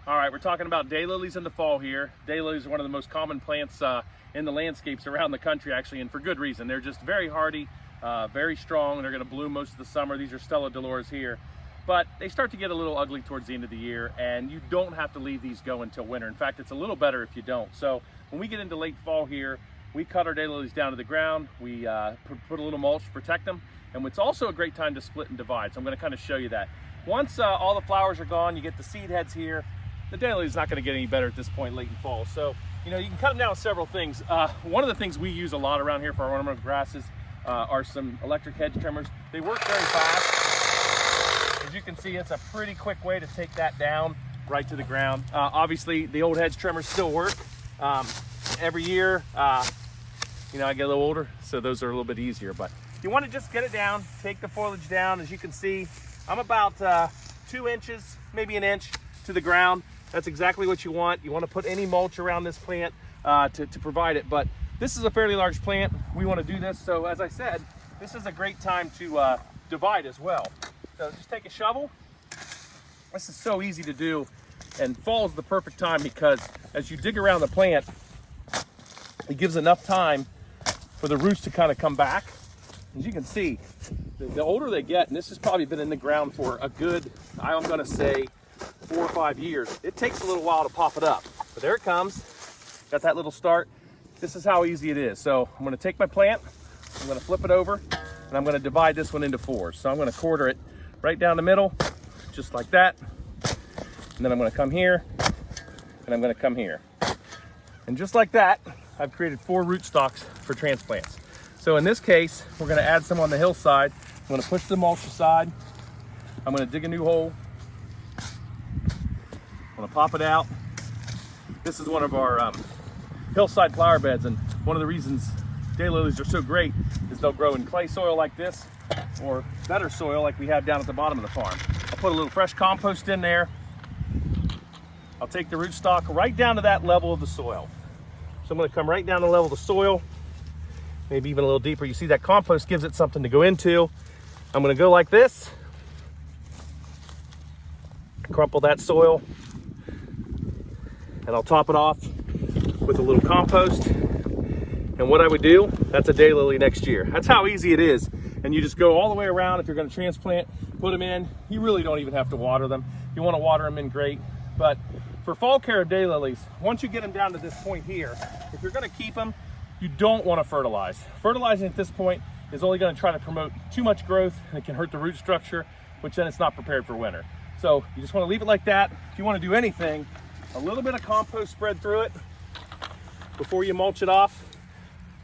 All right, we're talking about daylilies in the fall here. Daylilies are one of the most common plants in the landscapes around the country, actually, and for good reason. They're just very hardy, very strong. They're going to bloom most of the summer. These are Stella Dolores here. But they start to get a little ugly towards the end of the year, and you don't have to leave these go until winter. In fact, it's a little better if you don't. So when we get into late fall here, we cut our daylilies down to the ground. We put a little mulch to protect them. And it's also a great time to split and divide. So I'm going to kind of show you that. Once all the flowers are gone, you get the seed heads here. The daylily is not going to get any better at this point late in fall. So, you know, you can cut them down with several things. One of the things we use a lot around here for our ornamental grasses are some electric hedge trimmers. They work very fast. As you can see, it's a pretty quick way to take that down right to the ground. Obviously, the old hedge trimmers still work. Every year, you know, I get a little older, so those are a little bit easier. But you want to just get it down, take the foliage down. As you can see, I'm about 2 inches, maybe an inch to the ground. That's exactly what you want. You want to put any mulch around this plant to provide it. But this is a fairly large plant. We want to do this. So as I said, this is a great time to divide as well. So just take a shovel. This is so easy to do. And fall is the perfect time because as you dig around the plant, it gives enough time for the roots to kind of come back. As you can see, the older they get, and this has probably been in the ground for a good, I'm going to say, 4 or 5 years. It takes a little while to pop it up, but there it comes. Got that little start. This is how easy it is. So I'm going to take my plant, I'm going to flip it over, and I'm going to divide this one into 4. So I'm going to quarter it right down the middle, just like that. And then I'm going to come here, and I'm going to come here. And just like that, I've created 4 rootstocks for transplants. So in this case, we're going to add some on the hillside. I'm going to push the mulch aside. I'm going to dig a new hole. I'm gonna pop it out. This is one of our hillside flower beds, and one of the reasons daylilies are so great is they'll grow in clay soil like this, or better soil like we have down at the bottom of the farm. I'll put a little fresh compost in there. I'll take the rootstock right down to that level of the soil. So I'm gonna come right down to the level of the soil, maybe even a little deeper. You see that compost gives it something to go into. I'm gonna go like this, crumple that soil, and I'll top it off with a little compost. And what I would do, that's a daylily next year. That's how easy it is. And you just go all the way around. If you're going to transplant, put them in. You really don't even have to water them. If you want to water them in, great. But for fall care of daylilies, once you get them down to this point here, if you're going to keep them, you don't want to fertilize. Fertilizing at this point is only going to try to promote too much growth, and it can hurt the root structure, which then it's not prepared for winter. So you just want to leave it like that. If you want to do anything, a little bit of compost spread through it before you mulch it off.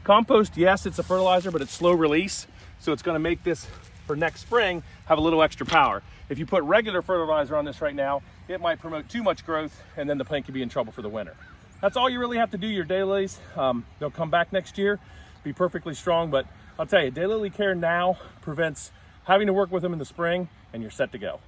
Compost, yes, it's a fertilizer, but it's slow release. So it's gonna make this, for next spring, have a little extra power. If you put regular fertilizer on this right now, it might promote too much growth, and then the plant could be in trouble for the winter. That's all you really have to do, your daylilies. They'll come back next year, be perfectly strong, but I'll tell you, daylily care now prevents having to work with them in the spring, and you're set to go.